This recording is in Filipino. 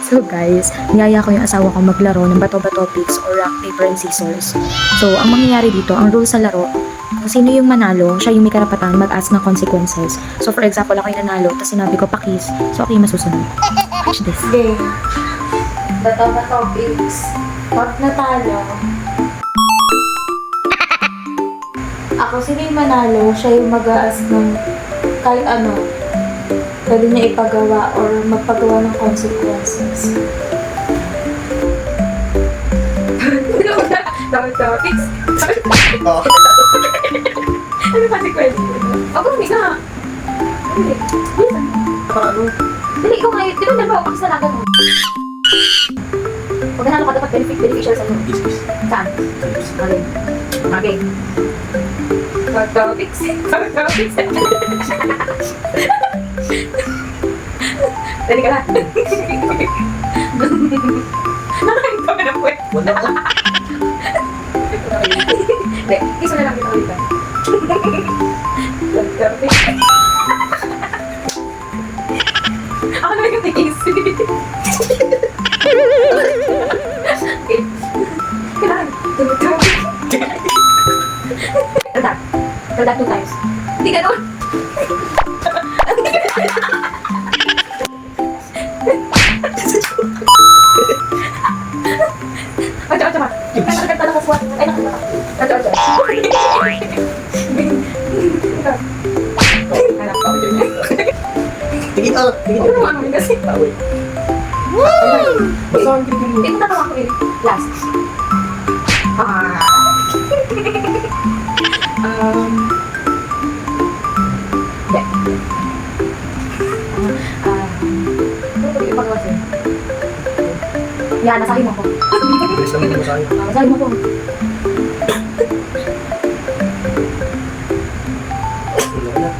So guys, niyaya ko yung asawa ko maglaro ng bato-bato pics or rock, paper, and scissors. So, ang mangyayari dito, ang rules sa laro, kung sino yung manalo, siya yung may karapatan mag-ask ng consequences. So, for example, ako yung nanalo, tapos sinabi ko pakis, so ako yung masusunod. Watch this. Game. Bato-bato pics. Pag natalo, ako sino yung manalo, siya yung mag-aas ng kahit ano, pwede niya ipagawa or magpagawa ng consequences. Bato-bato pics. Ano consequence? Ako, hindi ka. Hindi. Dili, ikaw ngayon. Di ba nalawa ako sa lagat mo? Pag nanalo ka, dapat beneficial sa'yo. Saan? Okay. Okay. Bato-pics. Bato-pics. Dali ka na. Nakain ka na po eh. Wala ko. Hindi, isa na lang kita ulit. Bato-pics. Ako na yung easy. Okay. Kailangan. Tanda. Tanda 2 times. Hindi ganun. Ocho. Kanta na kaswat. Ay, nakakata. Ocho. Tingin ka. Tingin Ano ka. naman kasi? Basta ang tingin mo. Hindi mo tatawa ko eh. Last. Hindi. Ano ko ipagawa sa'yo? Yan, nasahin mo ko. Bilis lang yung masahe. Nasahin mo ko. Wala na.